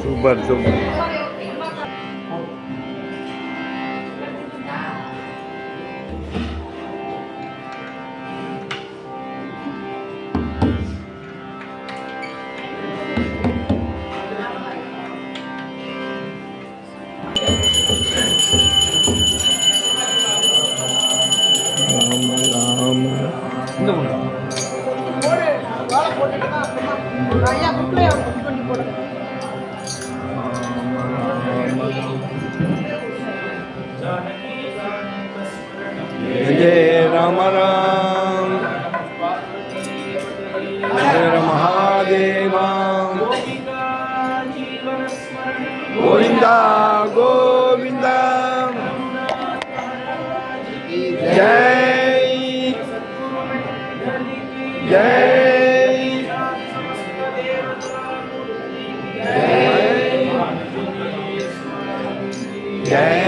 Super super. जय राम राम हर महादेवा गोविंदा गोविंदा जय जय जय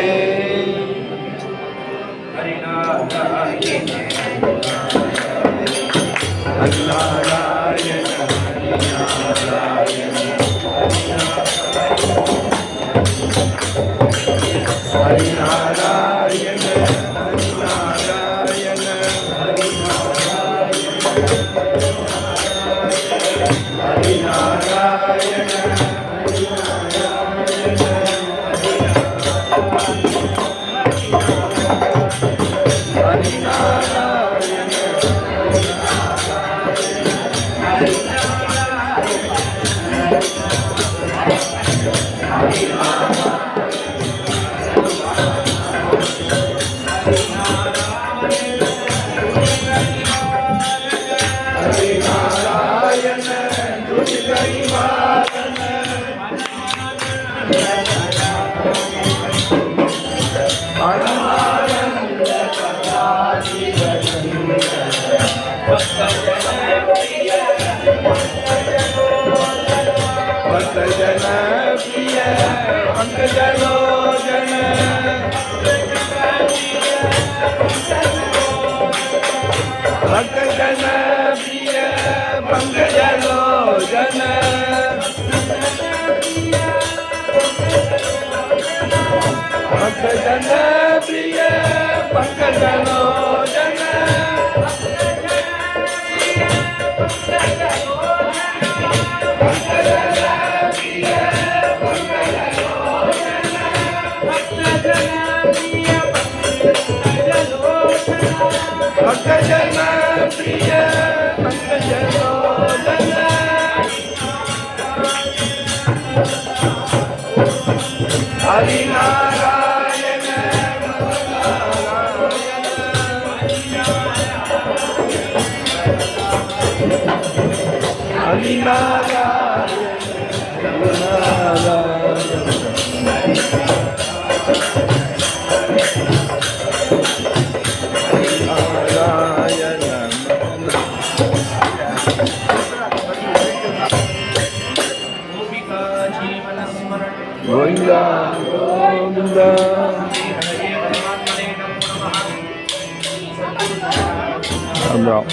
Bro.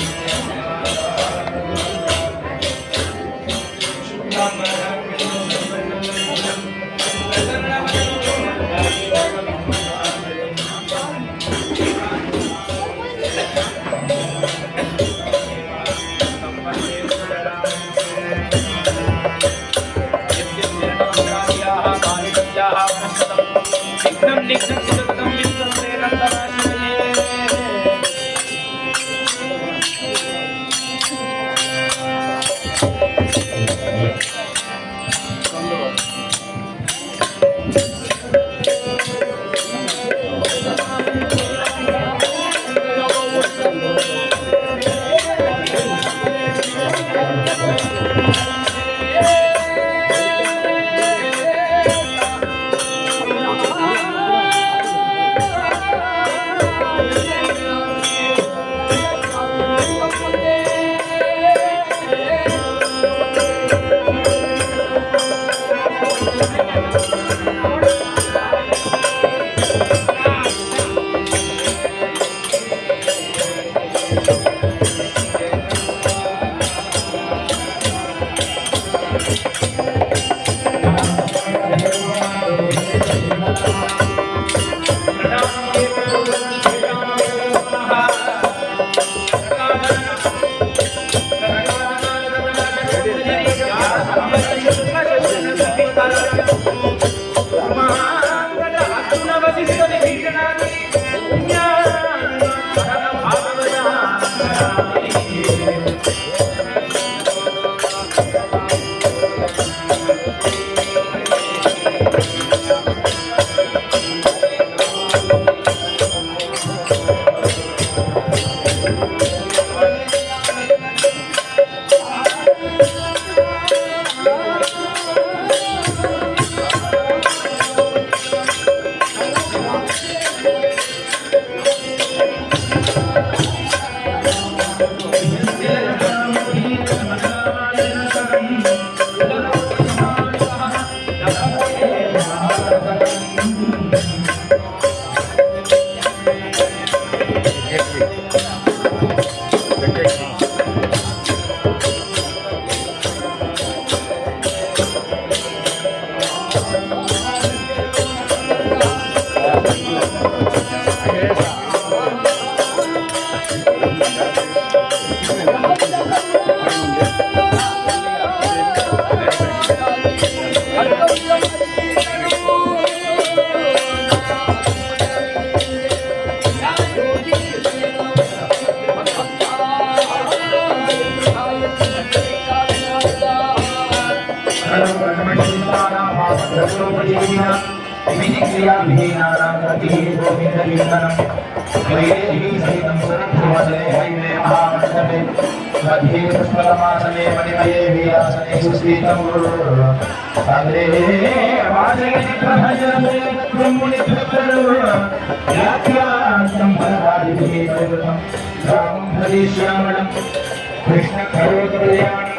कृष्ण करोतुल्याणि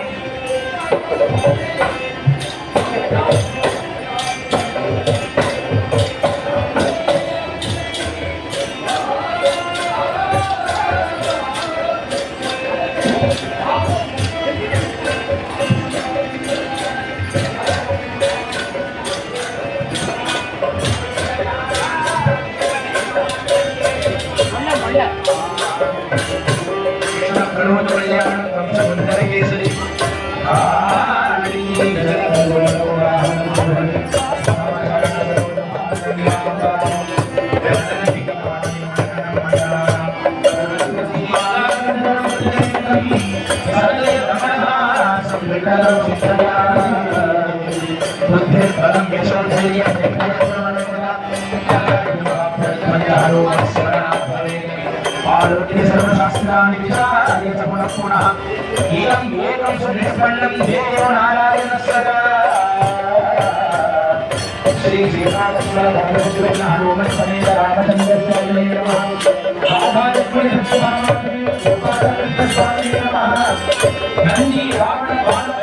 सर्वशास्त्राणि विचार्य च पुनः पुनः इदम् एकं सुनिष्पन्नं देवो नारायणस्य श्री श्रीरामचन्द्र हनुमत् समेत रामचन्द्रस्य नमः नन्दी रावण बाण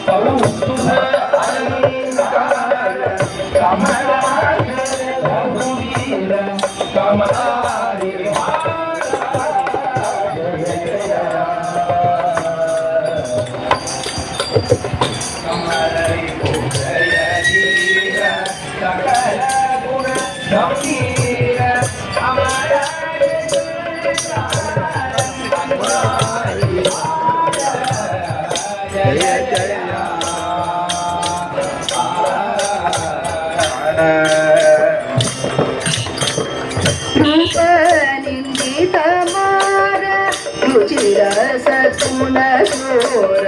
कौस्तुभ अलंकार कमलाय रघुवीर कमलाय सकुन शोर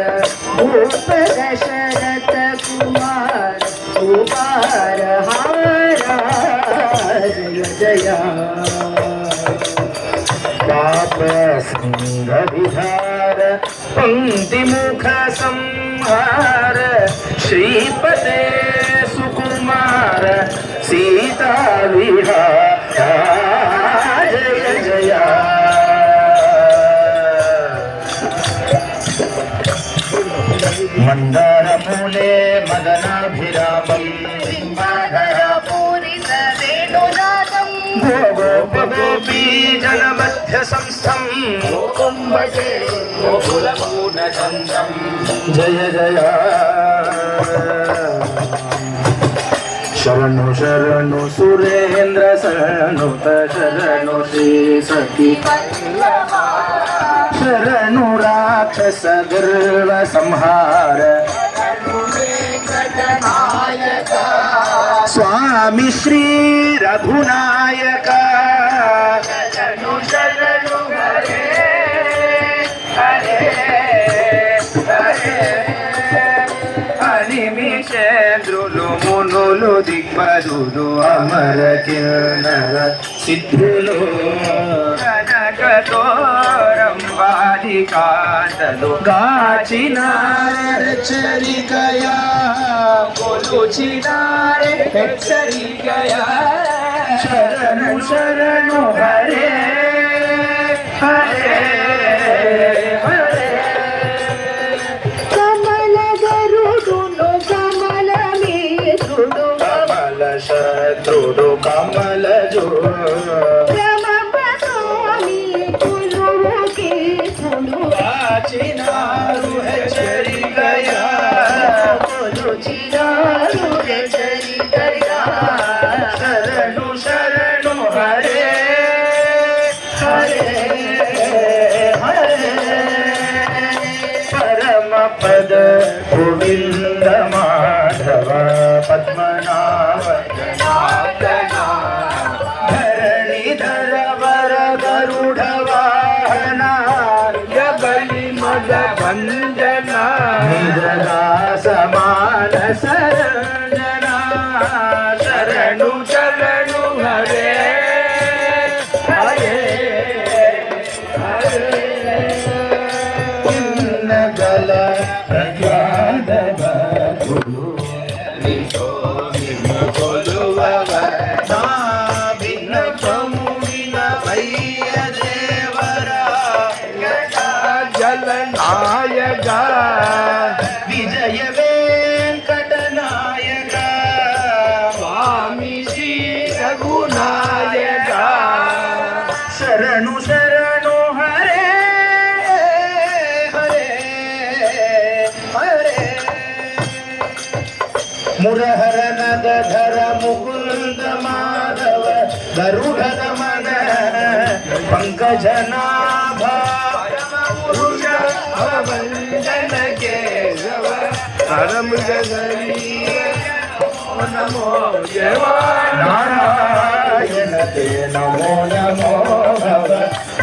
भूप दशरथ कुमार कुमार हारा जय जया पाप सिंह विहार पंक्ति मुख संहार श्रीपते सुकुमार सीता विहार जय जया मंदार मूले मदनाभिरामं पूरित वेणुनादं गोप गोपी जनमध्य संस्थं जय जय शरणु शरणु सुरेंद्र शरणुत शरणु श्री सती शरणु राक्षस गर्व संहार स्वामी श्री रघुनायक शरणु शरणु हरे हरे అనిమిషేంద్రులు మునులు దిగ్బదులు అమర కిన్నర సిద్ధులు కనకతోరంబాది కాంతలు గాచినార చరికయా కొలుచినారే హెచ్చరికయా శరణు శరణు హరే హరే హరే శత్రుడు కమల జోచినారు హెచ్చరికయా శరణు శరణు హరే హరే హరే పరమ పద గోవింద మాధవ పద్మనాభ धरणीधर वर गरुड़ वाहन बलि मद भंजना निजगा समान सरंजना शरणु शरणु हरे हरे हरे गल प्रज्ञाद गुरु जलनायका विजय वेंकट नायक स्वामी श्री रघुनायका शरणु शरणु हरे हरे हरे मुरहर नगधर मुकुंद माधव गरुड़ दमन पंकजनाभ वंदन के परम जगरी नमो देवा नारायण ते नमो नमो भव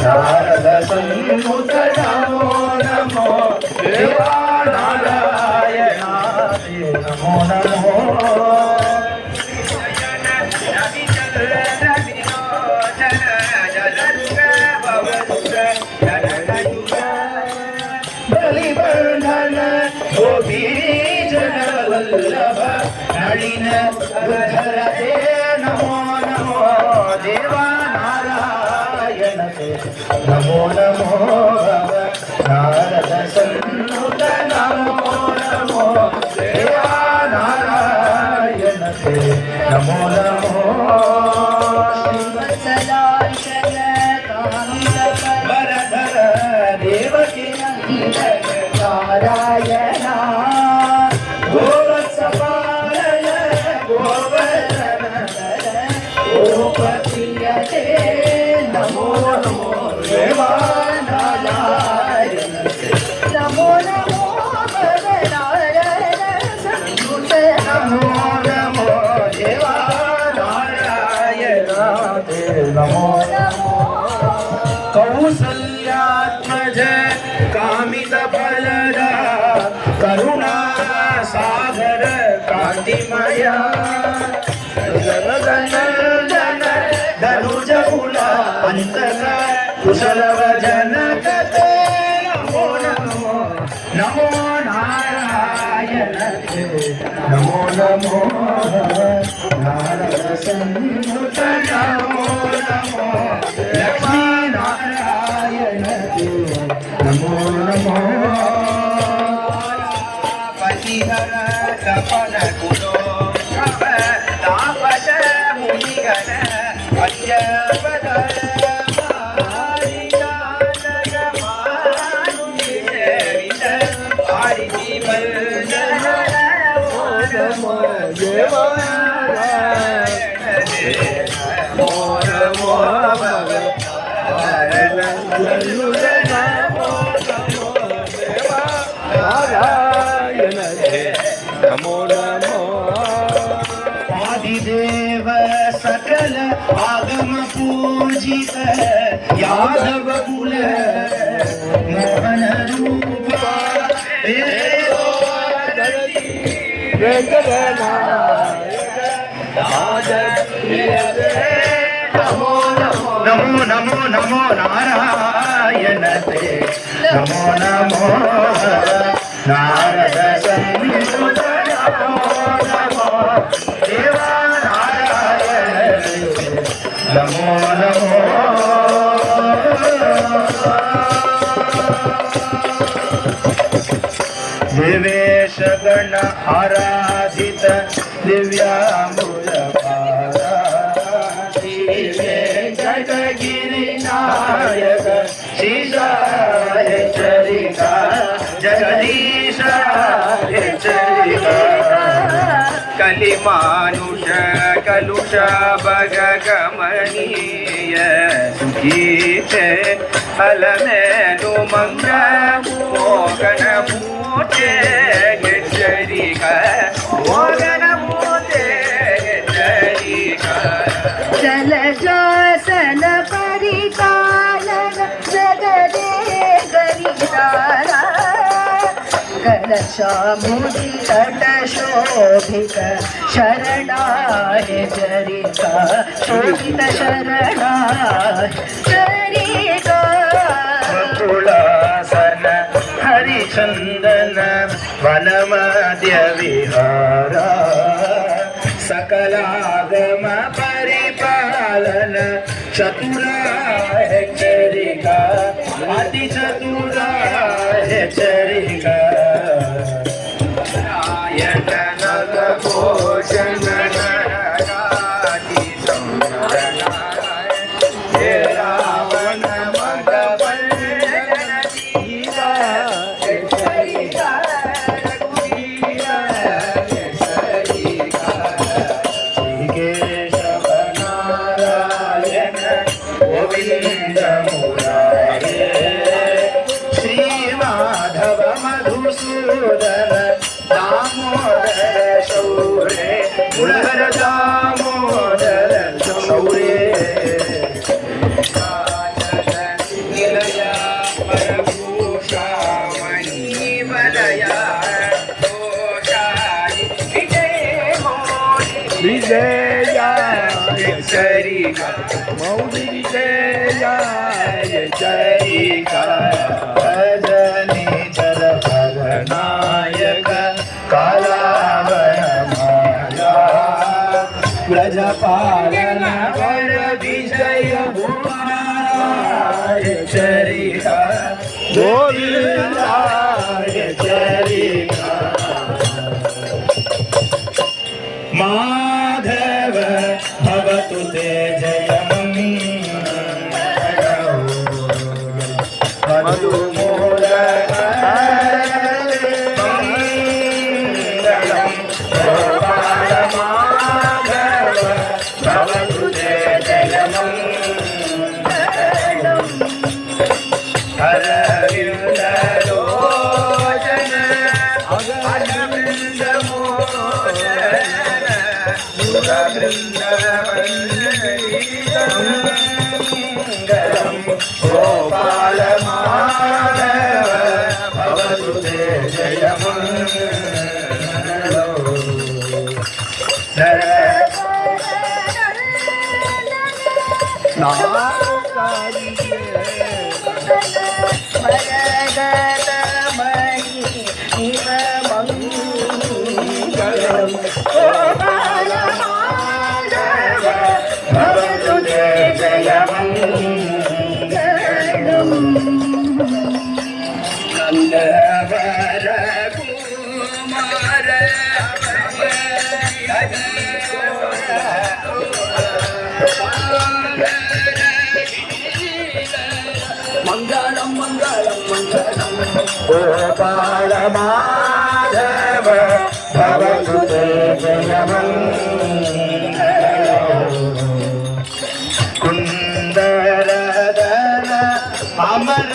नारद सन्मुख नमो नमो देवा नारायण ते नमो नमो बलिबंधन गोपी जन वल्लभ नलिन उद्धर ते नमो नमो देवा नारायण ते नमो नमो भव नारद सन्नुत नमो नमो नमो नमो वत्सलार्चन वरधर देवकी नारायणा गोवत्सपालन गोवर्धन गोपप्रियते नमो नमो देवानारायण नमो नमो भगनारायण संयुत नमो नमो देवानारायण नमो कौसल्यात्मज कामित फलद करुणा सागर कांतिमया जगदनंदन धनुज कुल अंतक कुशल जनक नमो नमो नमो नारायण नमो नमो नारद संयुत नमो नमो लक्ष्मी नारायण नमो नमो पतिहर तपन कुलो तापस मुनिगण पंचपद नमो नमो आदिदेव सकल आगम पूजित यादव कुल मोहन रूप नमो नमो नमो नारायण ते नमो नमो नारद संयुत नमो नमो देवा नारायण नमो नमो देवेश गण आराधित दिव्यामूल जगगिरि नायक शीशाय चरिका जगदीशाय चरिका कलिमानुष कलुष बग गमनीय सुखीते अलमेनु मंग मोगन मूटे चरिका मोगन मूटे चरिका जलजासन परिपालन जगदे गरिदारा कलशामुदि तट शोभित शरणाय चरिका शोभित शरणाय चरिका तुलासन हरिचंदन वनमध्य विहारा सकलागम परिपालन चतुराय चरिका अति चतुराय चरिका नारायण नग भोजन नरनादि संवरनारायण हे रावण मग बंधन दीरा चरिका रघुवीरा चरिका केशव नारायण गोविंद मुरारे श्री माधव मधुसूदन दामोदर शौरे मुरहर दामोदर शौरे निलया परभूषा मणिवलया दोषारि विजय विजयाय मौलि विजयाय चरिका भजनी चर नायक कालावन माया ब्रजपालन वर विजय भुवनाय चरिका गोविंदाय चरिका माधव गोपाल माधव भवतु ते मंगलम मंगलम मंगलम गोपाल माधव भवतु ते कुंदरदल अमर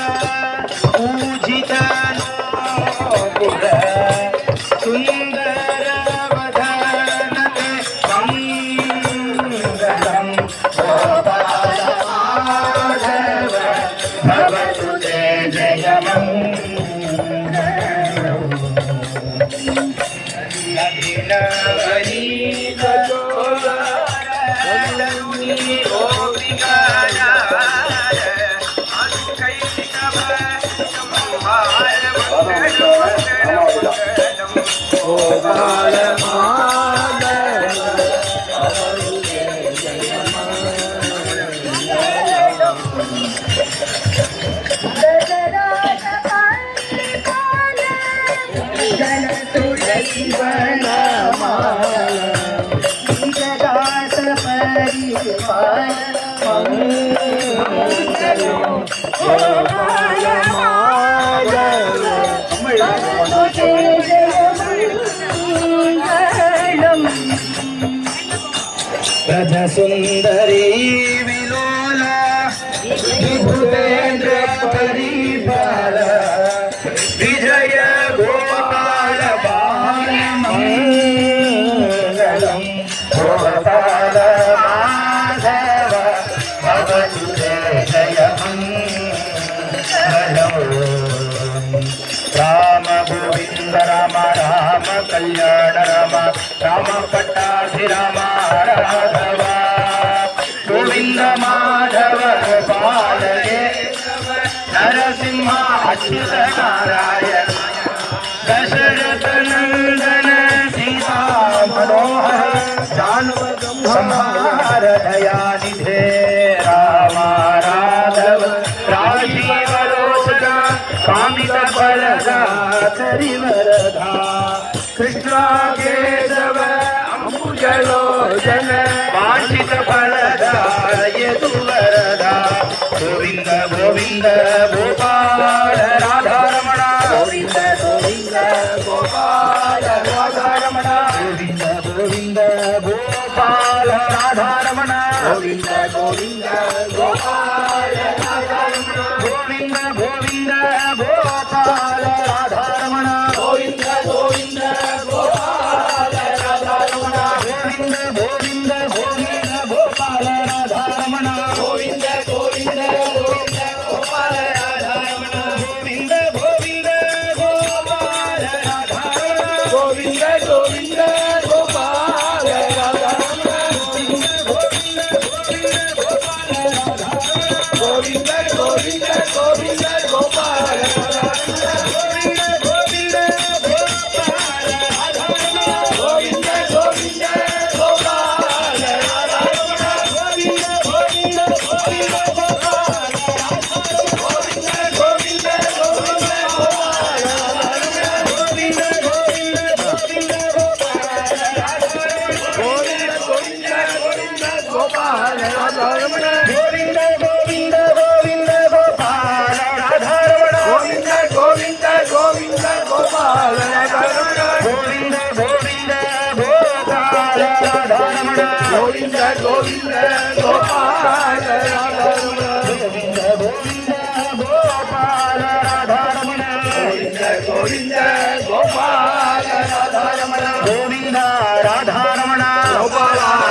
पूजित नोपुर सुंदर वदन मंगलम गोपाल माधव भवतु ते गोपाल माधव रज सुंदरी विलोला विभुतेन्द्र परिपाल विजय गोपाल बाल मंगलम गोपाल माधव भवतु ते जयमंगलम राम गोविंद राम राम कल्याण राम राम पट्टाभि राम राघव गोविंद माधव गोपाल नरसिंह अच्युत नारायण दशरथ नंदन सीता मनोहर संहार दयानिधे राम राघव राजीव लोचना कामित फलदा वरदा कृष्ण केशव अम्बुजलोचन वांछित फलदा यदुवरदा गोविंद गोविंद गोपाल राधारमण गोविंद गोविंद गोपाल राधारमण गोविंद गोविंद गोपाल राधारमण गोविंद गोविंद गोपाल राधारमण गोविंद गोविंद गोपाल राधारमण गोविंद गोविंद गोपाल राधारमण गोविंद गोविंद गोविंद गोपाल राधारमण गोविंद गोविंद गोविंद गोपाल राधारमण गोविंद गोविंद गोपाल राधारमण गोविंद गोविंद गोपाल राधारमण गोविंद गोविंद गोविंद गोपाल गोविंद गोविंद गोपाल राधारमण गोविंद गोविंद गोपाल राधारमण गोविंद गोविंद गोपाल राधारमण गोविंद राधारमण गोपाल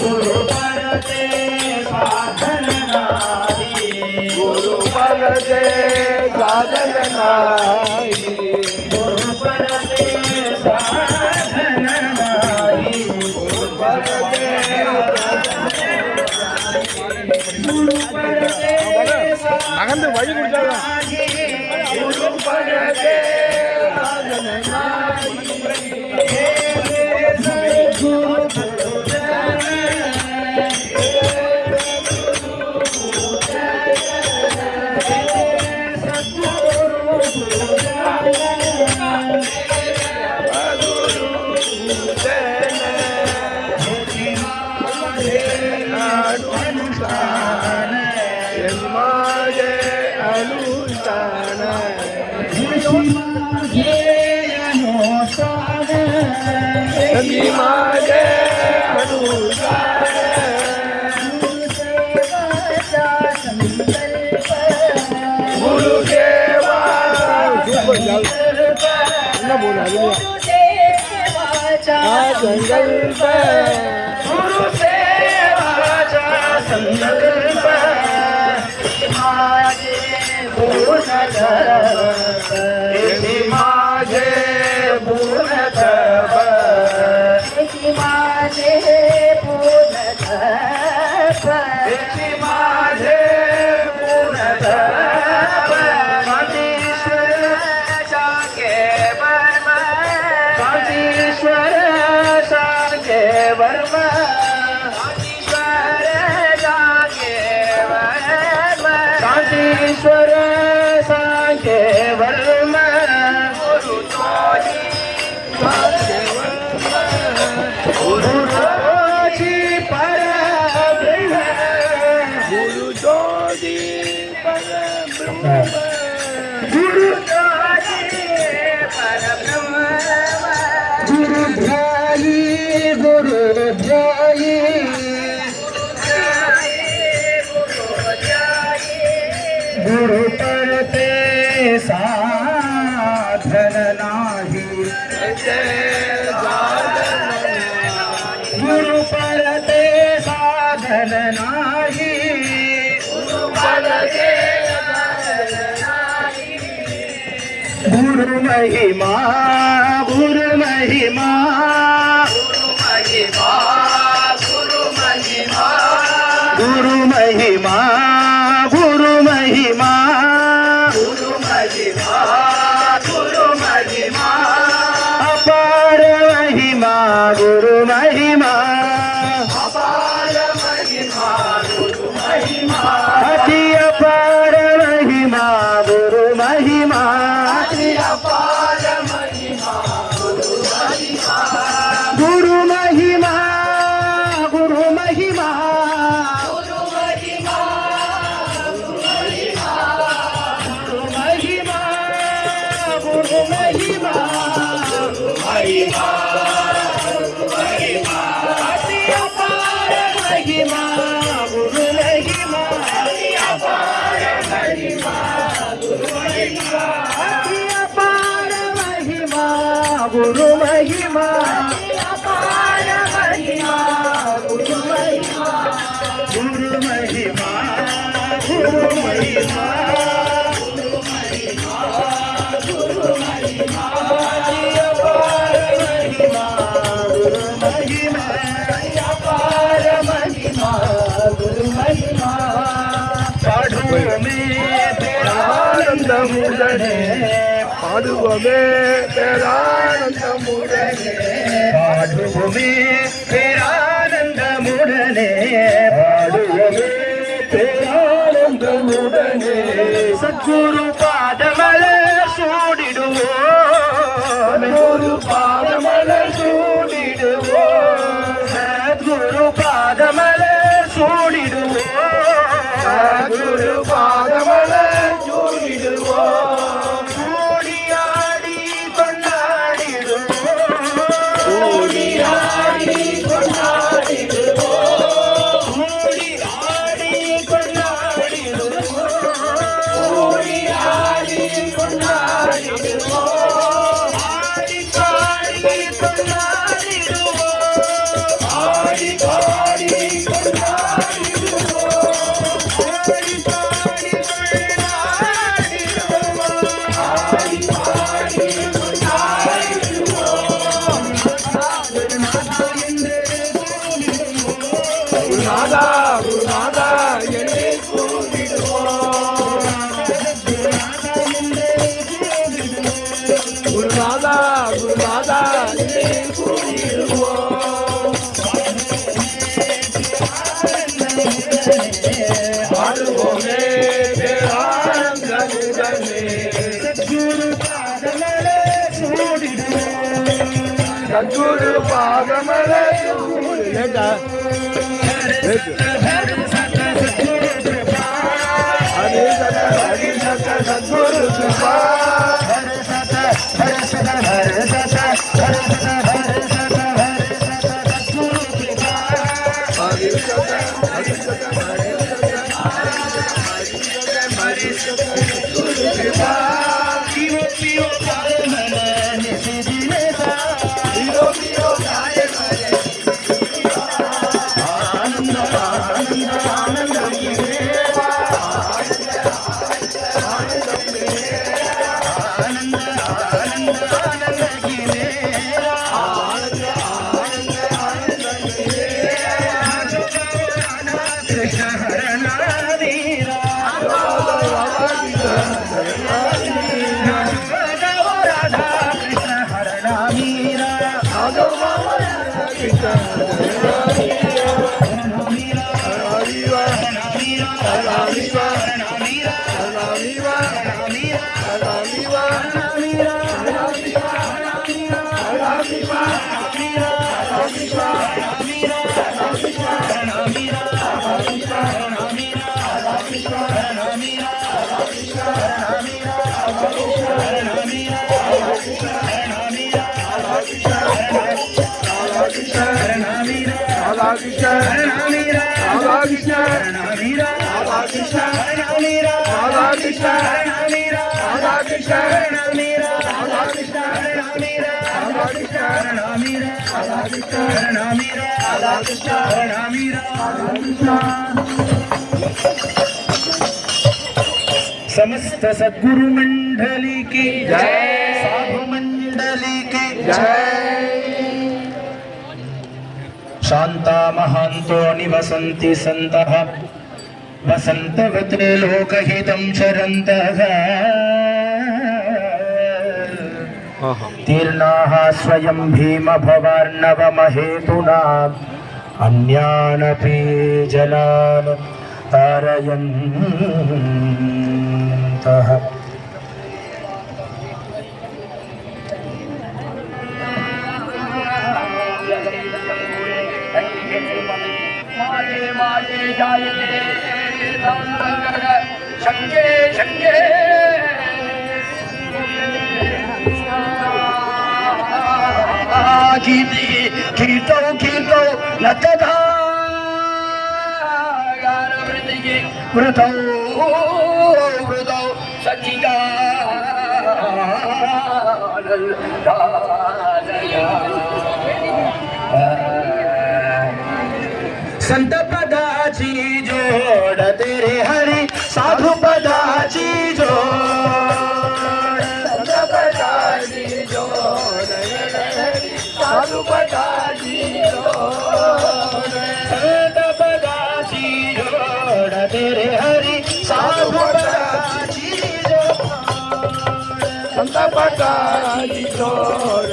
गुरु परते साधन नाही गुरु परते साधन नाही गुरु परते साधन नाही गुरु परते நகர்ந்து வழி கொடுத்தாங்க गुरु परते माझे अनुष्ठान माझे अनुष्ठान गुरुदेवा बोला संकल्प गुरु सेवाचा संकल्प माझे पूर्ण माझे पूर्ण माझे पूर्ण माझे पूर्ण शांतीश्वर शाके वर्म शांतीश्वर शाके वर्म शांतीश्वर शाके वर्म गुरु जोशी परब्रह्म गुरु ज्योति परब्रह्म गुरु जोशी परब्रह्म गुरु ध्यायी गुरु ध्यायी गुरु परते साधन नाही गुरु परते साधन नाही गुरु महिमा गुरु महिमा गुरु महिमा गुरु महिमा गुरु महिमा गुरु महिमा गुरु महिमा अपार महिमा गुरु महिमा अपार महिमा गुरु महिमा अति अपार महिमा गुरु महिमा अति अपार महिमा गुरु महिमा गुरु महिमा गुरु महिमा गुरु महिमा अपार महिमा गुरु महिमा गुरु महिमा गुरु महिमा गुरु महिमा गुरु महिमा अपार महिमा गुरु महिमा अपार महिमा गुरु महिमा पाढ़ो में तेरा आनंद मुदने पाढ़ुवे तेरा आनंद मुदने पाढ़ुवे तेरा आनंद मुदने पाढ़ुवे तेरा आनंद मुदने सद्गुरु पादमल सूडिडुवो सद्गुरु पादमल सूडिडुवो सद्गुरु पादमल सूडिडुवो सद्गुरु पादमल सूडिडुवो கொண்டாடிடுவோம் ஆடி பாடி கொண்டாடிடுவோம் குருநாதா குருநாதா என்னை கூறிடுவோம் குருநாதா குருநாதா என்னை கூறிடுவோம் ஆடுவோமே பேரானந்தமே சத்குரு பாதமலே சூடிடுவோம் சத்குரு பாதமலே சூடிடுவோம் ஹரி சத சத்குரு கிருபா समस्त सद्गुरु मंडली की जय साधु मंडली की जय शांता महांतो निवसन्ति सन्तः वसन्तवते लोकहितं चरन्तः तीर्णाः स्वयं भीमभवार्णवमहेतुना अन्यानपि जनान् तारयन्तः शंके शंके कीर्तौ कीर्तौ लतधा वृतौ वृतौ संत पदाची जोड तेरे हरी साधु पदाची जोड संत पदाची जोड साधु पदाची जोड संत पदाची जोड तेरे हरी साधु पदाची जोड संत पदाची जोड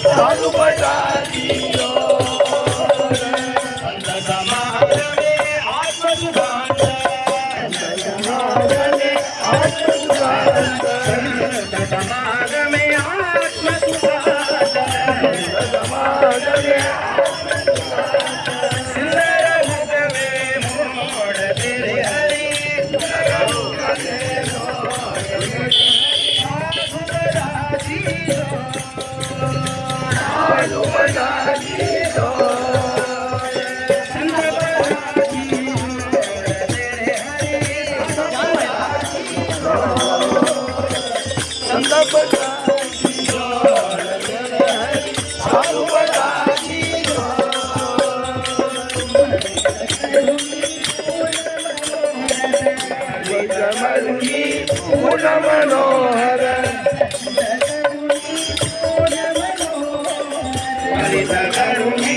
साधु पदाची जोड मनोहर हरित करुणी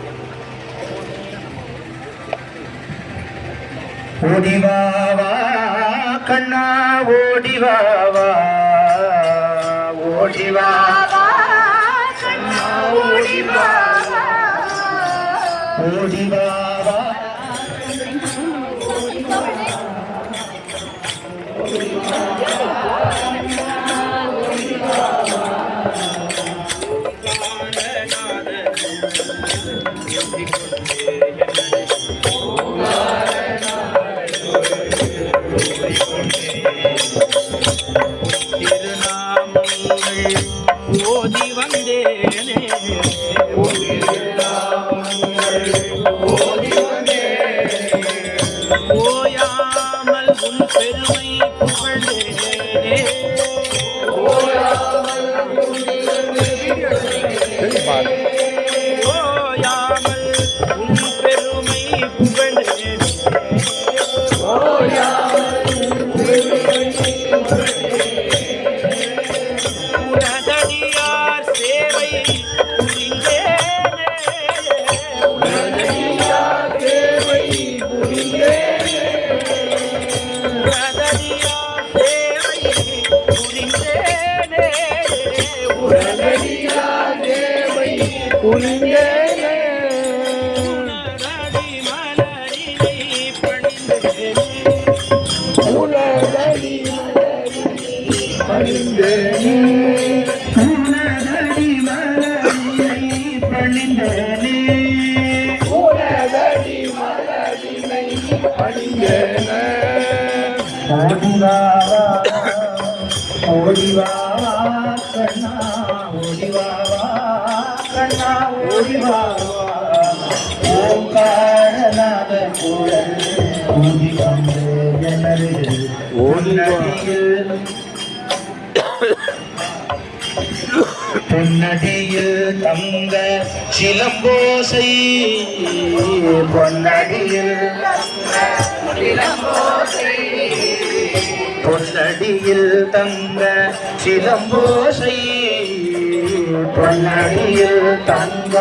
ஓடிவாவா கண்ணா ஓடிவாவா ஓடிவாவா கண்ணா ஓடிவாவா ஓடிவாவா ஓதி வந்தேனே ஓயாமல் உன் பெருமை புகழ்ந்தேனே ஓயாமல் உன் பெருமை புகழ்ந்தேனே உனதடியார் சேவை புரிந்தேனே உனதடியார் சேவை புரிந்தேனே உனதடியார் சேவை புரிந்தேனே உனதடியார் சேவை புரிந்தேனே உனதடி மலரினை பணிந்தேனே உனதடி பணிந்தேனே உனதடி மலரினை பணிந்தேனே உனதடி மலரினை பணிந்தேனே ஓடிவாவா ஓடிவாவா கண்ணா ஓடிவாவா கண்ணா ஓடிவாவா ஓங்காரநாத குழல் ஊதி வந்து எனது பொன்னடியில் தங்க சிலம்போசை பொன்னடியில் பொன்னடியில் தங்க சிலம்போசை பொன்னடியில் தங்க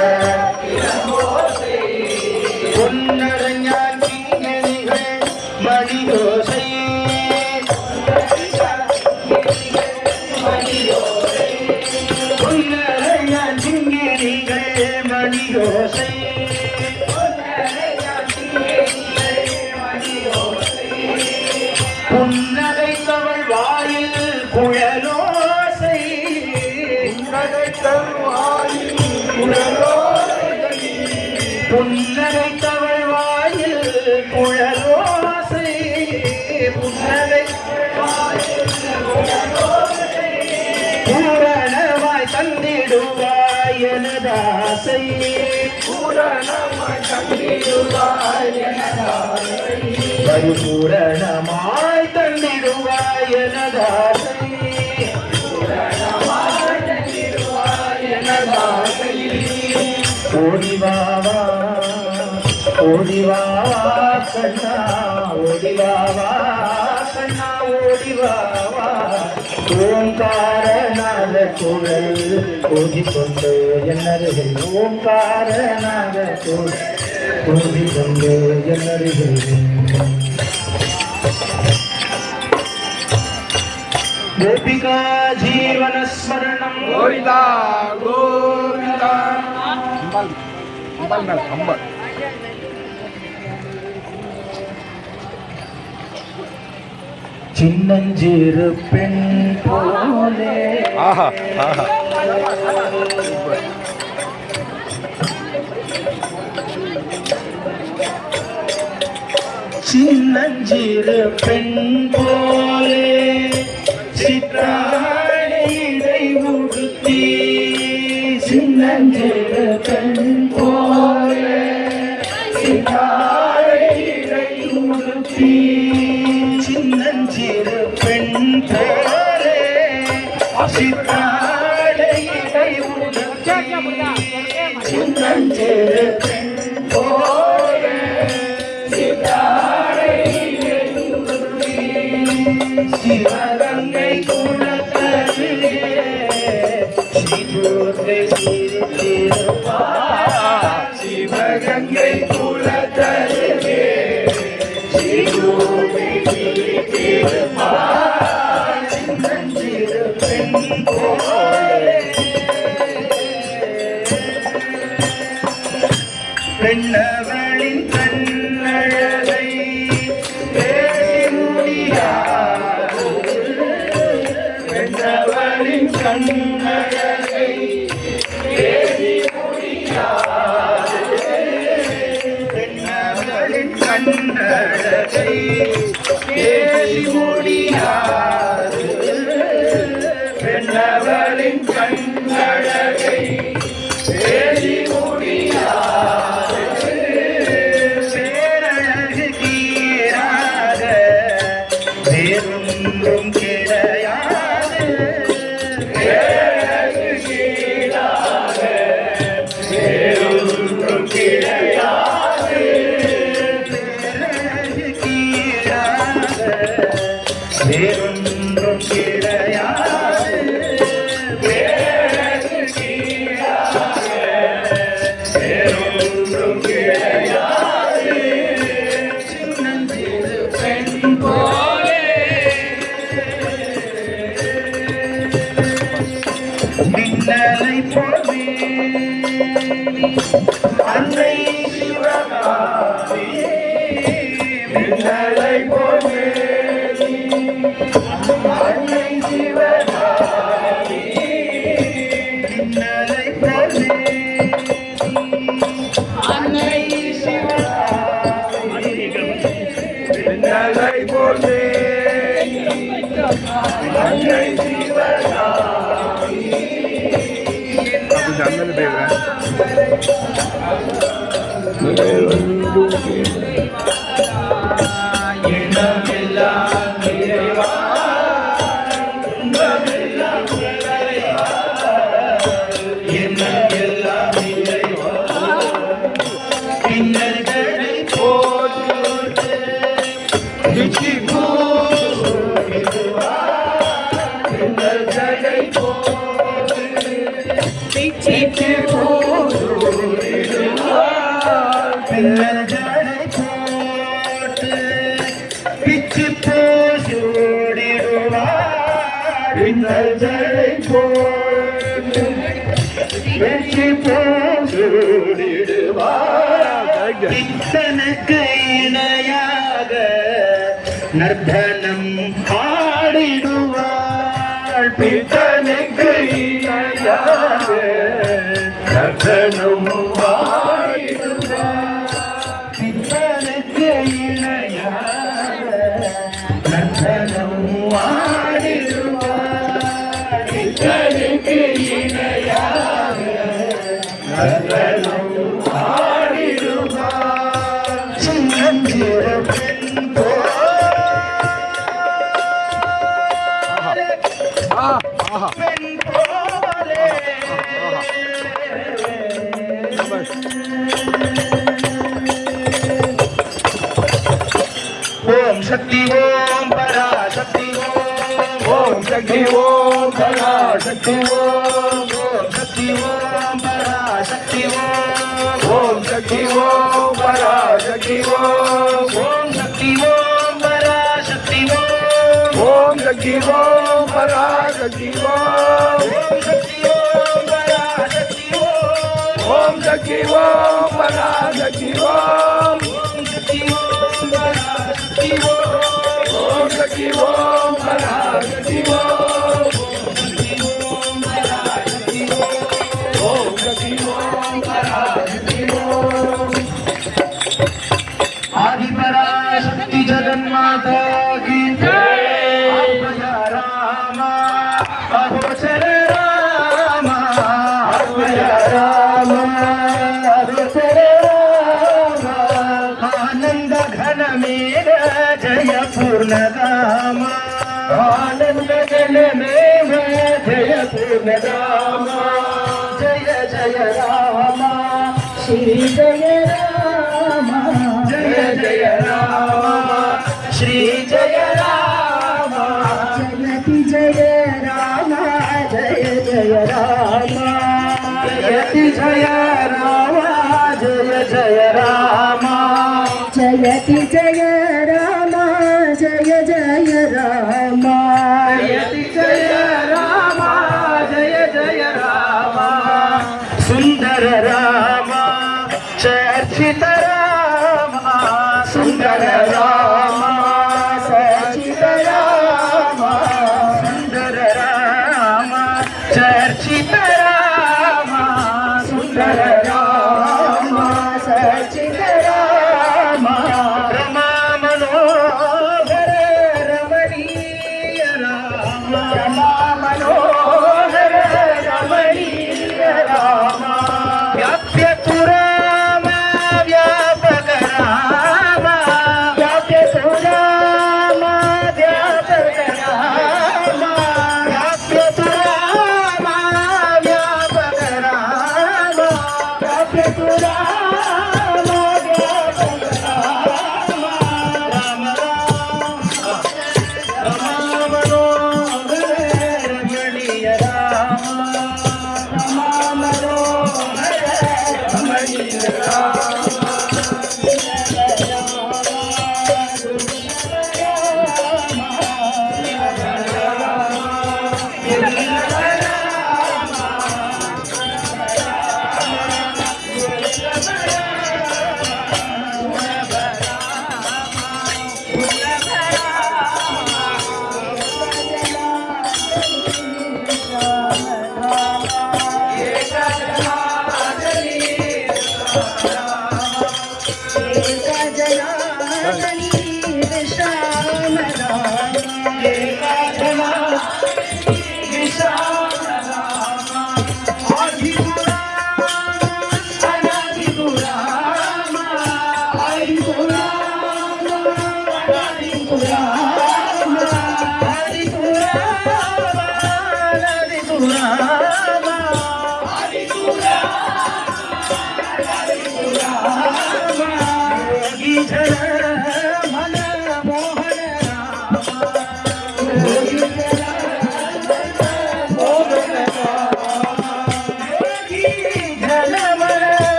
பொன்னரஞான் கிங்கணிகள் மணியோசை பொன்னரஞான் கிங்கணிகள் மணியோசை புன்னகைத்தவள் வாயில் குழலோசை புன்னகைத்தவள் வாயில் குழலோசை புன்னகை பூரணமாய் தந்திடுவாய் எனதாசை பூரணமாய் தந்திடுவாய் எனதாசை பரிபூரணமாய் தந்திடுவாய் எனதாசை பூரணமாய் தந்திடுவாய் எனதாசை ஓடிவாவா ஓடிவாவா கண்ணா ஓடிவாவா கண்ணா ஓடிவாவா ஓங்காரநாத குழல் ஓதிக்கொண்டு என்னருகில் ஓங்காரநாத குழல் ஓதிக்கொண்டு என்னருகில் கோபிகா ஜீவன ஸ்மரணம் கோவிந்தா கோவிந்தா அம்பல் மேல அம்பல் சின்னஞ்சிறு பெண் போலே ஆஹா ஆஹா சின்னஞ்சிறு பெண் போலே சித்தாடை உடுத்தி சின்னஞ்சிறு பெண் போலே சித்தாடை உடுத்தி சின்னஞ்சிறு பெண் போலே சித்தாடை உடுத்தி சின்னஞ்சிறு பெண் போலே சிவகங்கை குலத்தருகே ஸ்ரீதுர்க்கை சிரித்திருப்பார் சிவகங்கை குலத்தருகே ஸ்ரீதுர்க்கை பெண்ணவளின் கண்ணழகை பேசி முடியாது பெண்ணவளின் கண்ணழகை பேசி முடியாது பெண்ணவளின் கண்ணழகை பேசி முடியாது பெண்ணவளின் கண்ணழகை பேசி முடியாது பேரழகு கீராக வேறொன்றும் கிடையாது பேரழகு கீராக வேறொன்றும் கிடையாது பேரழகு கீராக வேறொன்றும் கிடையாது பேரழகு கீராக வேறொன்றும் கிடையாது சின்னஞ்சிறு பெண் போலே மின்னலை போலே அன்னை சிவகாமி மின்னலை போலே அன்னை சிவகாமி மின்னலை போலே அன்னை சிவகாமி மின்னலை போலே அன்னை சிவகாமி ஜன்னல் பேசுறேன் எண்ணமெல்லாம் இறைவா துன்பமெல்லாம் இறைவா எண்ணமெல்லாம் இறைவா பின்னல்களை போட்டு பிச்சி பூசுவா பின்னல்களை போட்டு பிச்சி பூசுவா பின்னல்களை போட்டு பிச்சி பூசுடிடுவார் பின்னல்களை போட்டு பிச்சி பூசுடிடுவார் பித்தனுக்கு இணையாக நர்த்தனம் ஆடிடுவாள் பித்தனுக்கு இணையாக நர்த்தனம் ஆடிடுவாள் பித்தனுக்கு இணையாக நர்த்தனம் ஆடிடுவாள் பித்தனுக்கு இணையாக நர்த்தனம் ஆடிடுவாள் சின்னஞ்சிறு பெண் பெண் போலே ஓம் சக்தி ஓம் பராசக்தி ஓம் சக்தி ஓம் பராசக்தி ஓம் சக்தி ஓம் பராசக்தி ஓம் சக்தி ஓம் பராசக்தி ஓம் சக்தி ஓம் பராசக்தி ஓம் சக்தி ஓம் பராசக்தி ஓம் சக்தி ஓம் பராசக்தி ஓம் சக்தி ஓம் பராசக்தி ஓம் சக்தி ஓம் பராசக்தி ஓம் சக்தி ஓம் பராசக்தி ஓம் சக்தி ஓம் பராசக்தி आदिपराशक्ति जगन्माता की जय अभय रामा अहोचर रामा अभय रामा अहोचर रामा आनंद घन मेघ जय पूर्ण रामा आनंद घन मेघ जय पूर्ण रामा जय जय रामा श्री जय रामा जय जय राम श्री जय राम जयति जय राम जय जय राम जयति जय राम जय जय राम जयति जय राम जय जय राम जयति जय राम जय जय राम सुंदर राम चर्च சச்சிதராமா சுந்தர ராமா சச்சிதராமா சுந்தர ராமா சச்சிதராமா சுந்தர ராமா சச்சிதராமா ரமா மனோகர ரமணீய ராம ரமா மனோகர ரமணீய ராம व्याप्य तु राम व्यापक राम व्याप्य तु राम व्यापक राम व्याप्य तु राम व्यापक राम व्याप्य तु राम व्यापक राम राम राम मनोहर रमणीय राम रमा मनोहर रमणीय राम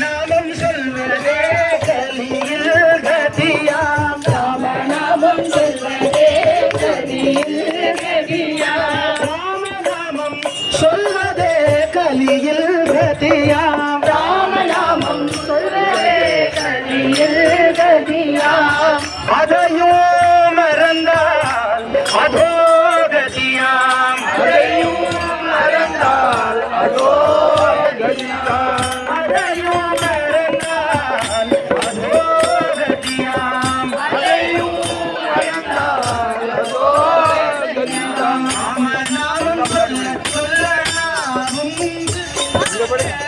நாமம் சொல்வதே கலியில் கதியாம் ராமநாமம் சொல்வதே கலியில் கதியாம் ராமநாமம் சொல்வதே கலியில் கதியாம் ராமநாமம் சொல்வதே கலியில் கதியாம் அதையும் மறந்தால் அதோ கதியாம் அதையும் மறந்தால் அதோ அதையும் மறந்தால் அதோ கதியாம் அதையும் மறந்தால் அதோ கதியாம் ராமநாமம் சொல்ல சொல்ல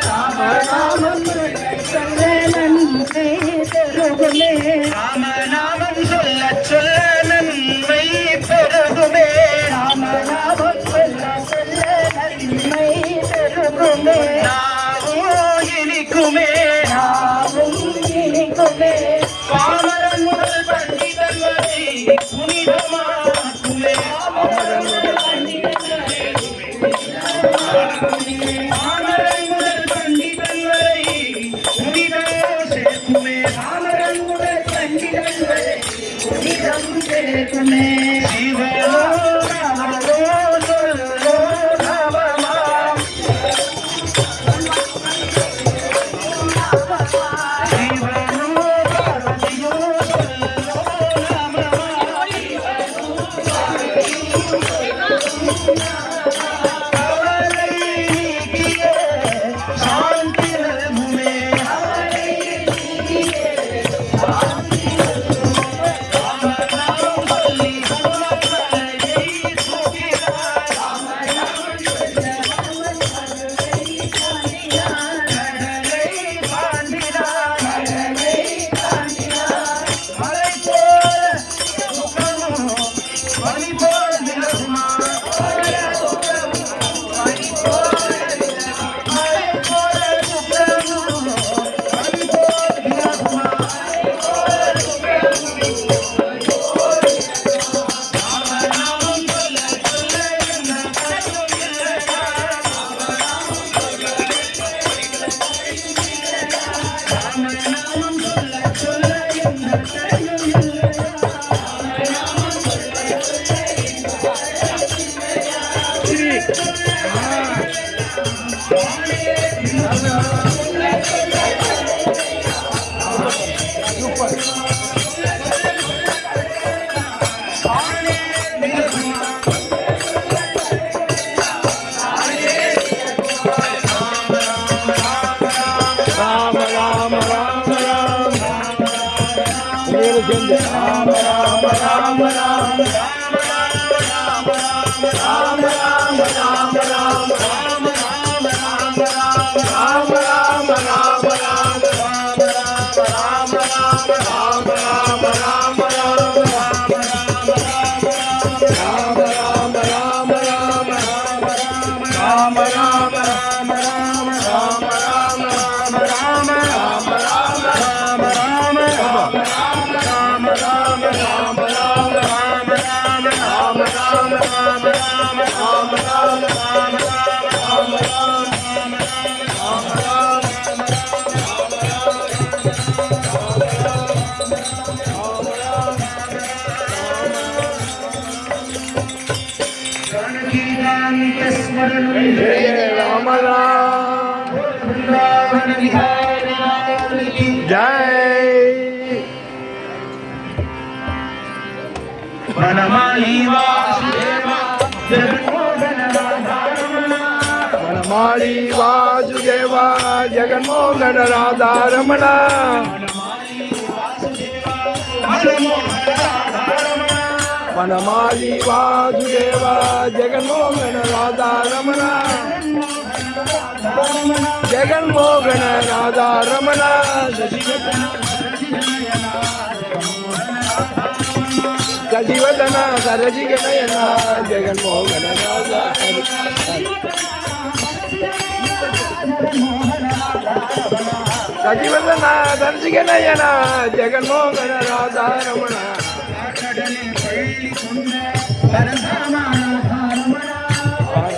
ராமநாமம் சொல்ல நன்மை பெருகுமே ராமநாமம் சொல்ல சொல்ல நன்மை பெருகுமே ராமநாமம் சொல்ல சொல்ல நன்மை பெருகுமே இனிக்குமே நாமும் இனிக்குமே பாமரன் முதல் பண்டிதன் வரை புனிதமாக்குமே பாமரன் முதல் பண்டிதன் வரை புனிதம் சேர்க்குமே பாமரன் முதல் பண்டிதன் வரை புனிதம் சேர்க்குமே சிவனோ நமோ சொல்லோ நவமா மணி போல் விலகுமா राम राम जय वनमाली वासुदेव जगन्मोहन वनमाली वासुदेवा जगन्मोहन राधा रमण वनमाली वासुदेवा जगन्मोहन राधा रमण जगन्मोहन राधा रमण कटिवदन सरजिगनयन जगन्मोहन राधा कटिवदन सरजिगनयन जगन्मोहन राधा रमण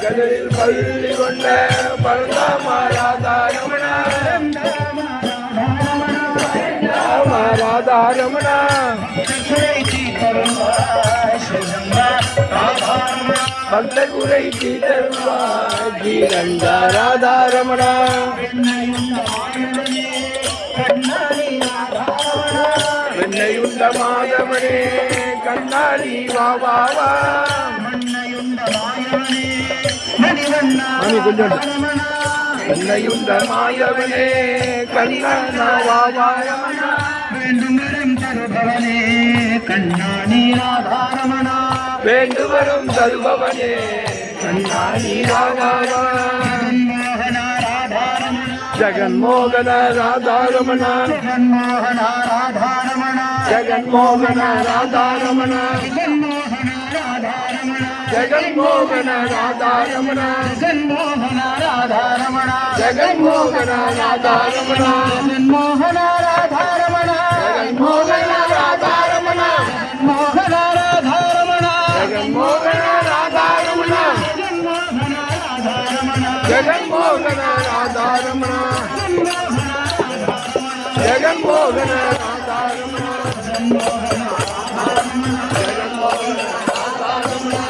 கடலில் பள்ளி கொண்ட பரந்தாமராதாரமண ராதாரமண பக்த குறை தீரந்த ராதாரமண வெண்ணையுண்ட மாதவனே கண்ணாடி வாவாவா மணி கொஞ்சம் என்னையுண்ட மாயவனே கண்ணாவாவாய வேண்டுவரும் தருபவனே கண்ணாணி ராதாரமணா வேண்டுவரும் தருபவனே கண்ணாடி வாவாவா ஜகன்மோகன ராதாரமண ஜகன்மோகன ராதாரமணா ஜகன்மோகன ராதாரமண ஜகன்மோகன ராதாரமண ஜகன்மோகன ராதாரமணா ஜகன்மோகன ராதாரமண ஜகன்மோகன ராதாரமணா ஜகன்மோகன ராதாரமண மோகன ராதாரமணா ஜகன்மோகன ராதாரமண ஜகன்மோகன ராதாரமண ஜகன்மோகன ராதாரமண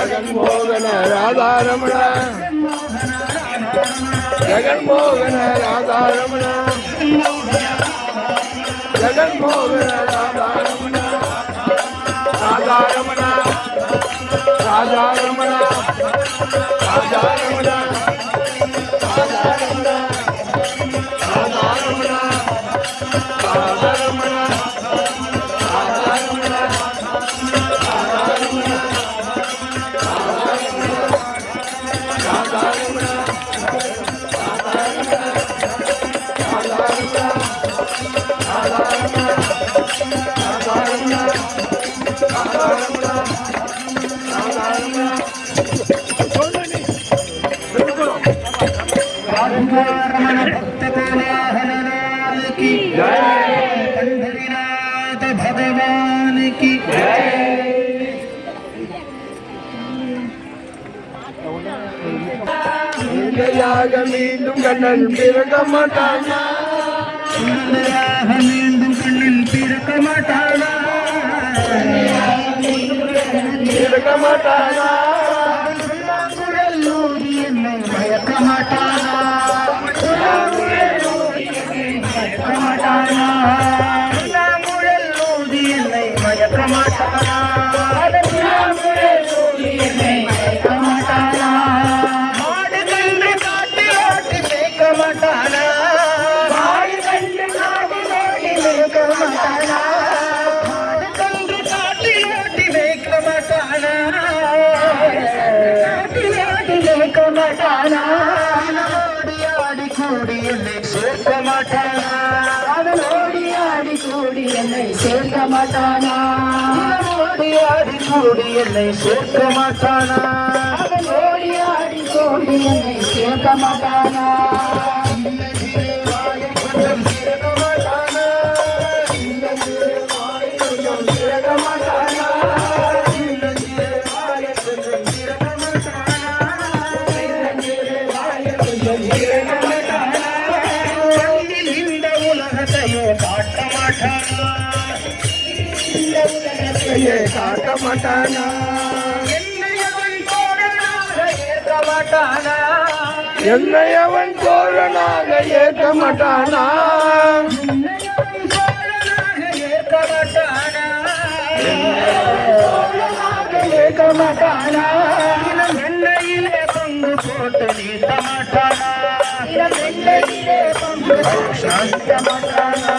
ஜகன்மோகன ராதாரமண ஜகன்மோகன ராதாரமண ஜகன்மோகன ராதாரமண ராதாரமண ராஜாரமண ராஜாரமண ராஜாரமண ராஜாரமண ராஜாரமண भगवान की மீண்டும் கண்ணன் பிறக்க மாட்டானா மீண்டும் கண்ணன் பிறக்க மாட்டானா பிறக்க மாட்டானா என்னை மயக்க மாட்டானா என்னை மயக்க மாட்டானா மாடு கன்று காட்டி ஓட்டி மேய்க்க மாட்டானா மாடு கன்று காட்டி ஓட்டி மேய்க்க மாட்டானா மாட்டானா ஓடி ஆடி கூடி என்னை சேர்க்க மாட்டானா அவன் ஓடி ஆடி கூடி என்னை சேர்க்க மாட்டானா ஓடி ஆடி கூடி என்னை சேர்க்க மாட்டானா அவன் ஓடி ஆடி கூடி என்னை சேர்க்க மாட்டானா கொஞ்சம் சேர்க்க மாட்டானா சேர்க்க மாட்டானா இந்த உலகத்தையே காட்ட மாட்டானா காட்ட மாட்டானா என்னை அவன் தோழனாக ஏற்க மாட்டானா என்னை அவன் தோழனாக ஏற்க மாட்டானா ஏற்க மாட்டானா ஏற்க மாட்டானா இளம் எண்ணெயிலே பங்கு போட்டு நீட்ட மாட்டானா இளம் வெள்ளையிலே பங்கு போட்ட மாட்டானா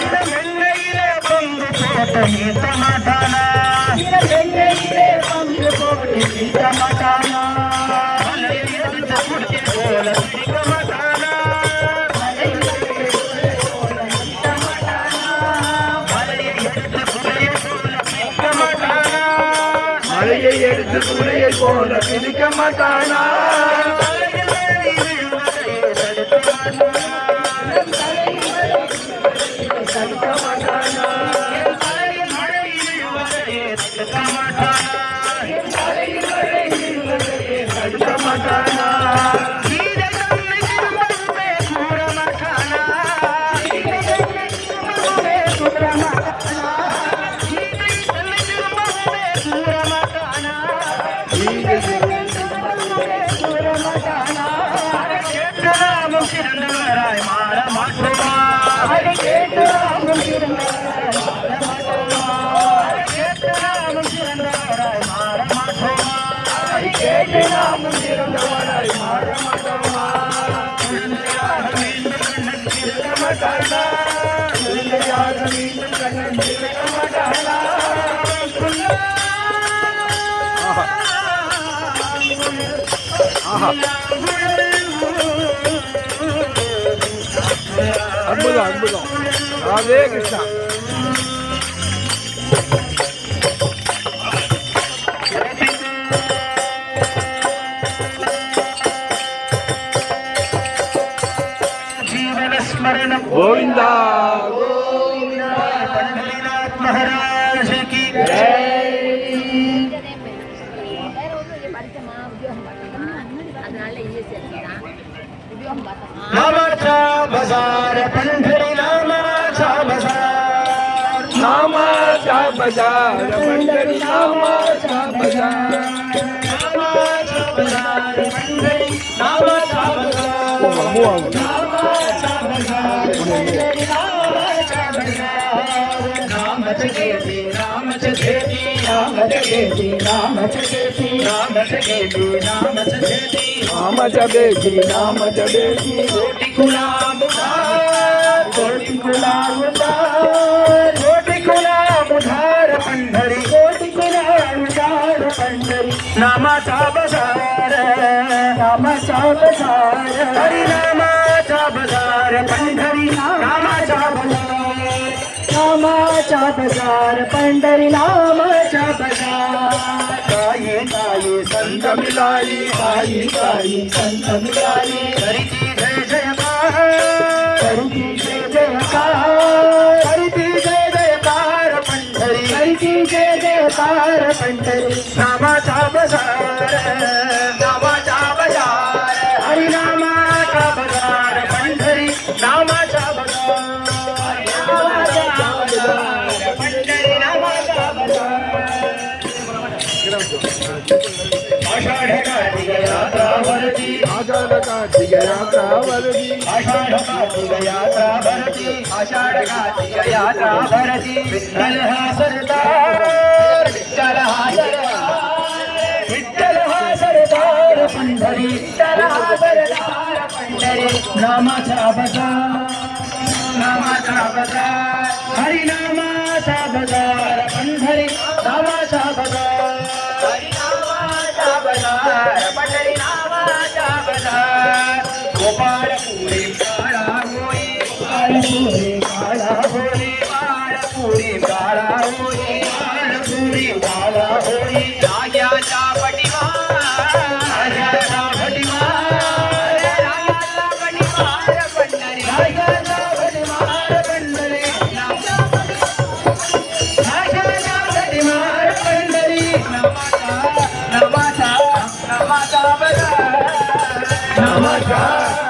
இளம் எண்ணெயிலே பங்கு போட்டு நீட்ட மாட்டானா இளம் வெள்ளையிலே பங்கு போட்டு நீட்ட மாட்டானா மலையை எடுத்து குடிக்க போல பிடிக்க மாட்டானா மலையை எடுத்து குடிய போல பிடிக்க மாட்டானா மழையை எடுத்து துணையை போல பிடிக்க மாட்டானா தலையில் ஏறி விழுவதை தடுக்க மாட்டானா தடுக்க மாட்டானா தலையில் மழை விழுவதை தடுக்க மாட்டானா தடுக்க மாட்டானா கீதை தன்னை திரும்பவுமே கூற மாட்டானா கீதை தன்னை திரும்பவுமே கூற மாட்டானா கேட்ட நாமும் சிறந்தவராய் மாற மாட்டோமா கேட்ட நாமும் சிறந்தவராய் மாற மாட்டோமா குழந்தையாக மீண்டும் கண்ணன் இருக்க மாட்டானா அற்புதம் அற்புதம் ராதே கிருஷ்ணா जीवन स्मरण கோவிந்தா पंढरीनाथ महाराज की नामाचा बाजार पंढरी नामाचा बाजार नामाचा बाजार पंढरी नामाचा बाजार नामाचा बाजार पंढरी नामाचा बाजार नामाचा बाजार पंढरी नामाचा बाजार नामच घेती नामच घेती नामच घेती नामच घेती नामच घेती नामच घेती नामाच्या बेटी नामाच्या बेटी कोटी गुलाम उधार कोटी गुलाम उधार कोटी गुलाम उधार पंढरी कोटी गुलाम उधार पंढरी नामाचा बाजार नामाचा बाजार हरी नामाचा बाजार पंढरी नामाचा बाजार नामाचा बाजार पंढरी नामाचा बाजार गाये गाये संत मिलाई गाई गाई संत मिळाली करीती जय जयकार करीती जय जयकार करीती जय जयकार पंढरी करीती जय जयकार पंढरी नामाचा बाजार नामाचा बाजार हरिनामाचा बाजार पंढरी नामाचा बाजार नामाचा बाजार पंढरी नामाचा बाजार आषाढ कार्तिक यात्रावरती आषाढ कार्तिक यात्रावरती आषाढ कार्तिक यात्रावरती आषाढ कार्तिक यात्रावरती विठ्ठल हा सरदार विठ्ठल हा सरदार विठ्ठल हा सरदार पंढरी विठ्ठल हा सरदार पंढरी नामाचा बाजार नामाचा बाजार हरिनामाचा बाजार पंढरी नामाचा बाजार हरिनामाचा बाजार पंढरी नामाचा वाला होई राजा चा बड़ीवार राजा चा बड़ीवार राजा चा बड़ीवार पंढरी राजा चा बड़ीवार पंढरी राजा चा बड़ीवार पंढरी नमाचा बजा नमाचा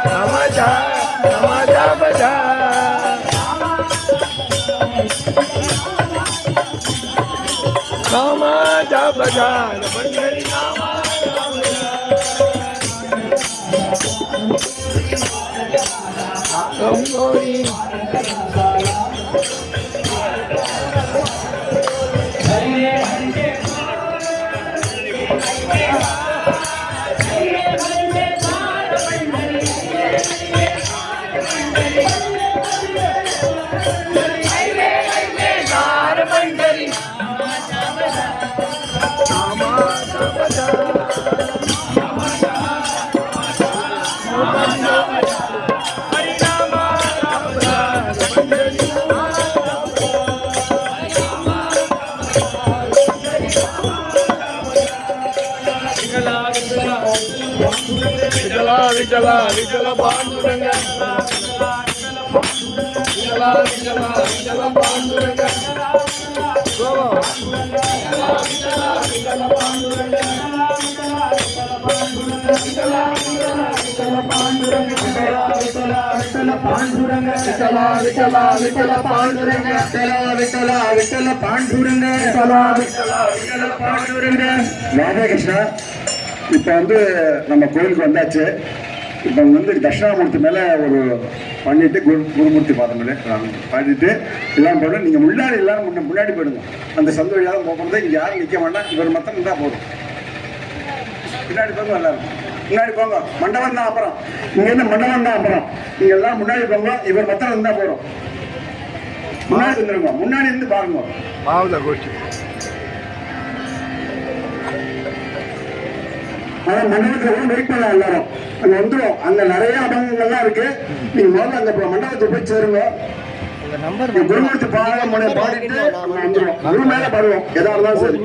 नमाचा नमाचा बजा नामाचा बजार पंढरी नामाचा गंगोरी पंढरी नामाचा बजार विठला विठला विठला पांडुरंग विठला विठला विठला पांडुरंग पांडुरंग विठला विठला विठला पांडुरंग विठला विठला विठला पांडुरंग विठला विठला विठला पांडुरंग ராதாகிருஷ்ணா இப்போ வந்து நம்ம கோயிலுக்கு வந்தாச்சு. இப்போ வந்து தட்சிணாமூர்த்தி மேலே ஒரு பண்ணிட்டு குருமூர்த்தி பாதம் மேலே பாடிட்டு எல்லாம் போடணும். நீங்கள் முன்னாடி எல்லாரும் முன்னாடி போயிடுங்க. அந்த சந்த வழியாக போகிறது இங்கே யாரும் நிற்க வேண்டாம். இவர் மொத்தம் இருந்தால் போதும். பின்னாடி போங்க எல்லாரும் முன்னாடி போங்க. மண்டபம் தான் அப்புறம் இங்கேருந்து மண்டபம் தான் அப்புறம். நீங்கள் எல்லாம் முன்னாடி போங்க. இவர் மொத்தம் இருந்தால் போதும். முன்னாடி இருந்துருங்க. முன்னாடி இருந்து பாருங்க. மாவுதா கோஷ்டி ஆனால் மண்டபத்தில் வெயிட் பண்ணலாம் எல்லாரும். அங்கே வந்துடும். அங்கே நிறைய அடங்கங்கள்லாம் இருக்கு. நீங்க முதல்ல அந்த மண்டபத்தை போய் சேருங்க. குருமூர்த்தி பாடம் பாடிட்டு வந்துடும். குரு மேல பாடுவோம். எதா இருந்தாலும் சரி.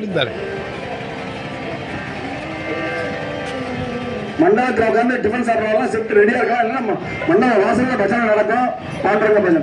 மண்டபத்தில் உட்காந்து டிஃபன் சாப்பிடலாம். செட்டு ரெடியா இருக்கா? இல்லைன்னா மண்டப வாசல்ல பஜனை நடக்கும். பாடுறவங்க பஜனை.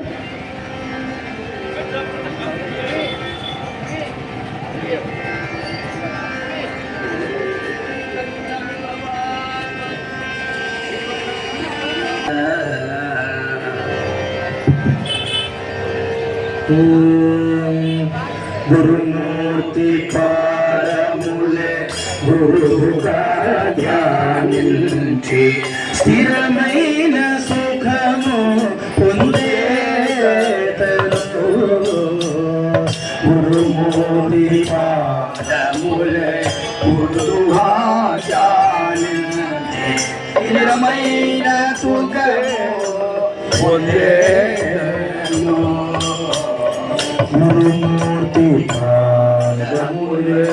గురుమూర్తి పారములే గురుగా ధ్యానించి స్థిరమైన సుఖము పొందేతను. గురుమూర్తి పారములే గురుగా ధ్యానించి స్థిరమైన సుఖము పొందేతను. గురుమూర్తి పాదములే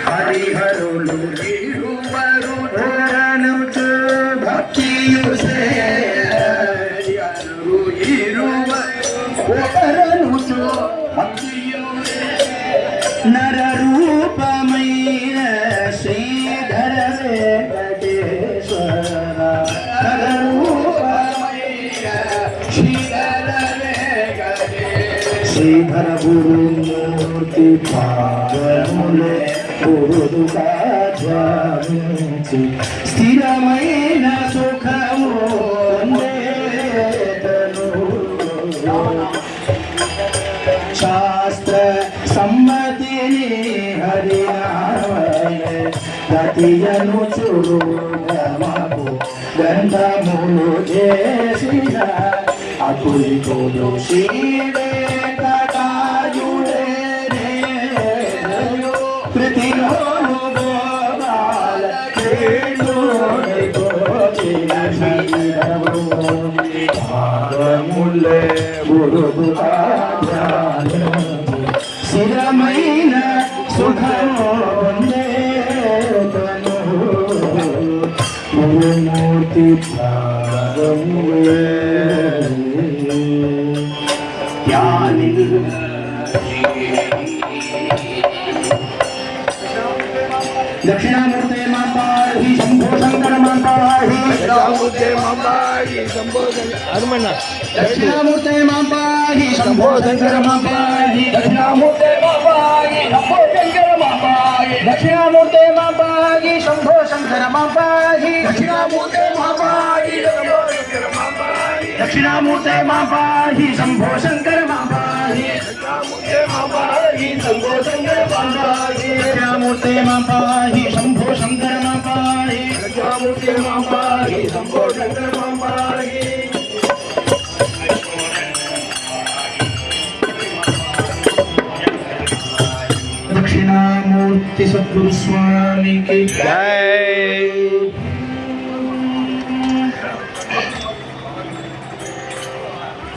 హరిహరులు ఇరువరు ధరనుచు భక్తియు సేయరు ఇరువరు ధరనుచు భక్తియు నర రూపమైన శ్రీధర వెంకటేశ్వర శ్రీధర గురుమూర్తి పాదములే గురుగా ధ్యానించి స్థిరమైన సుఖము పొందేతను. శాస్త్ర సమ్మతిని హరినామయ గతియను చురుగమకు గంధములు చేసిన అతులితులు శ్రీవే కటాయుడే ప్రతిలోను గోపాల పాదములే గురుగా ధ్యానించి స్థిరమైన సుఖము పొందేతను. గురుమూర్తి పాదములే दक्षिणामूर्ते मां पाहि शंभो शंकर मां पाहि दक्षिणामूर्ते मां पाहि शंभो हनुमना दक्षिणामूर्ते मां पाहि शंभो शंकर मां पाहि दक्षिणामूर्ते मां पाहि शंभो शंकर मां पाहि दक्षिणामूर्ते मां पाहि शंभो शंकर मां पाहि दक्षिणामूर्ते मां पाहि दक्षिणामूर्ते मां पाहि शंभो शंकर मां पाहि दक्षिणामूर्ते मां पाहि शंभो शंकर मां पाहि दक्षिणामूर्ते मां पाहि शंभो शंकर मां पाहि दक्षिणामूर्ते मां पाहि शंभो शंकर मां पाहि दक्षिणामूर्ति सद्गुरु स्वामी की जय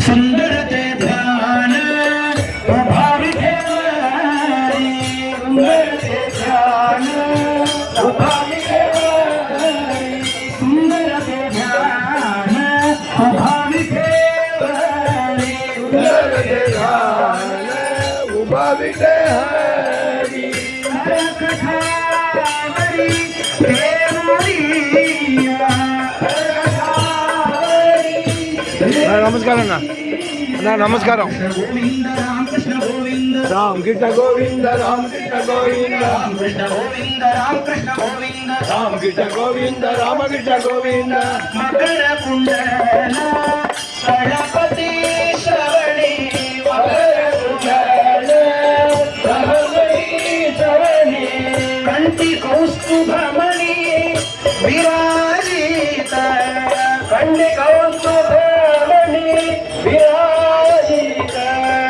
सुंदर ते ध्यान प्रभावी ठेवारी सुंदर ते ध्यान प्रभावी ठेवारी सुंदर ते ध्यान प्रभावी ठेवारी सुंदर ध्यान उभा विटे हरी कथावरी देवरिया नमस्कार अण्णा नमस्कार गोविंद राम कृष्ण गोविंद राम कृष्ण गोविंद राम कृष्ण गोविंद कृष्ण गोविंद राम कृष्ण गोविंद राम कृष्ण गोविंद राम कृष्ण गोविंद मकर कुंडल गणपती श्रवणी मकर कुंडल गणपती श्रवणी कंठी कौस्तुभमणी विराजित कंठी कौस्तुभमणी विराजित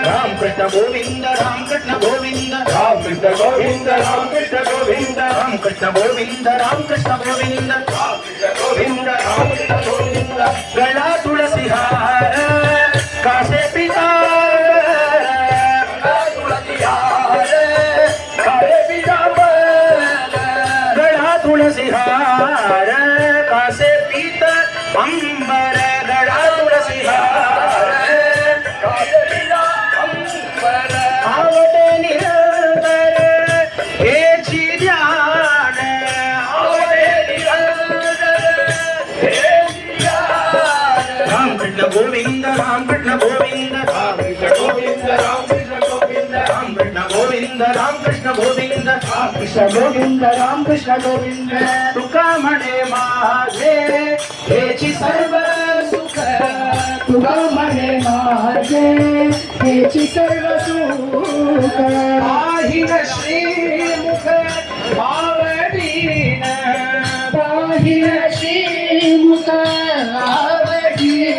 राम कृष्ण गोविंद राम कृष्ण गोविंद राम कृष्ण गोविंद राम कृष्ण गोविंद राम कृष्ण गोविंद राम कृष्ण गोविंद गोविंद राम कृष्ण गोविंद गळा तुळसी हार कासे पितांबर गळा तुळसी हार कासे पितांबर गळा तुळसी हार कासे पितांबर गळा तुळसी हार कासे पितांबर आवडे निरंतर हेची ध्यान आवडे निरंतर हेची ध्यान राम कृष्ण गोविंद राम कृष्ण गोविंद राम कृष्ण गोविंद राम कृष्ण गोविंद राम कृष्ण गोविंद राम कृष्ण गोविंद राम कृष्ण गोविंद राम कृष्ण गोविंद तुका म्हणे माझे हेची सर्व सुख तुगा म्हणे माझे हेची सर्व सुख पाहिन श्रीमुख आवडीन पाहिन श्रीमुख आवडीन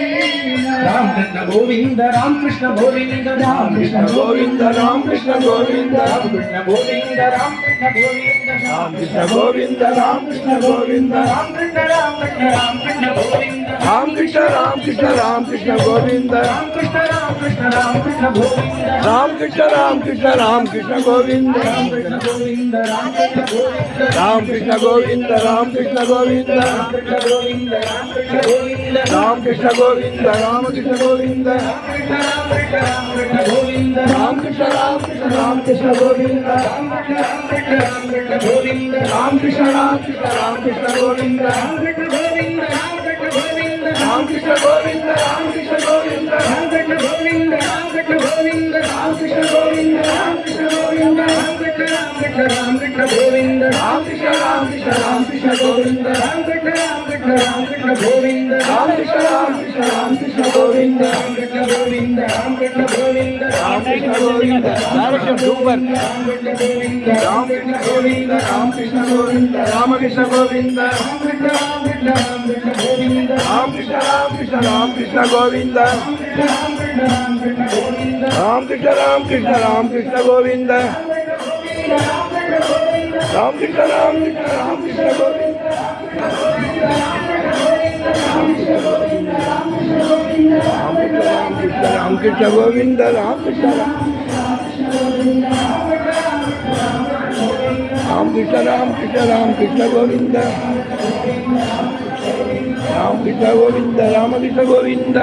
राम कृष्ण गोविंद राम कृष्ण गोविंद राम कृष्ण गोविंद राम कृष्ण गोविंद राम कृष्ण गोविंद राम कृष्ण गोविंद राम कृष्ण गोविंद राम कृष्ण गोविंद राम कृष्ण राम कृष्ण राम कृष्ण गोविंद राम कृष्ण राम कृष्ण राम कृष्ण गोविंद राम कृष्ण राम कृष्ण राम कृष्ण गोविंद राम कृष्ण राम कृष्ण राम कृष्ण गोविंद राम कृष्ण गोविंद राम कृष्ण गोविंद राम कृष्ण गोविंद राम कृष्ण गोविंद राम कृष्ण गोविंद राम कृष्ण गोविंद राम कृष्ण गोविंद राम कृष्ण गोविंद राम कृष्ण राम कृष्ण राम कृष्ण गोविंद राम कृष्ण राम कृष्ण राम कृष्ण गोविंद राम कृष्ण गोविंद राम कृष्ण गोविंद राम कृष्ण गोविंद राम कृष्ण गोविंद राम कृष्ण गोविंद राम कृष्ण गोविंद राम कृष्ण गोविंद राम कृष्ण गोविंद राम कृष्ण राम कृष्ण गोविंद राम कृष्ण राम कृष्ण राम कृष्ण गोविंद राम कृष्ण राम कृष्ण राम कृष्ण गोविंद राम कृष्ण राम कृष्ण राम कृष्ण गोविंद राम कृष्ण गोविंद राम कृष्ण गोविंद राम कृष्ण गोविंद डायरेक्शन सुपर राम कृष्ण गोविंद राम कृष्ण गोविंद राम कृष्ण गोविंद राम कृष्ण गोविंद राम कृष्ण राम कृष्ण राम कृष्ण गोविंद राम कृष्ण राम कृष्ण राम कृष्ण गोविंद राम कृष्ण राम कृष्ण राम कृष्ण गोविंद राम कृष्ण राम कृष्ण राम कृष्ण गोविंद राम कृष्ण राम कृष्ण राम कृष्ण गोविंद राम कृष्ण गोविंद राम कृष्ण राम कृष्ण राम कृष्ण राम कृष्ण गोविंद राम कृष्ण गोविंद राम कृष्ण गोविंद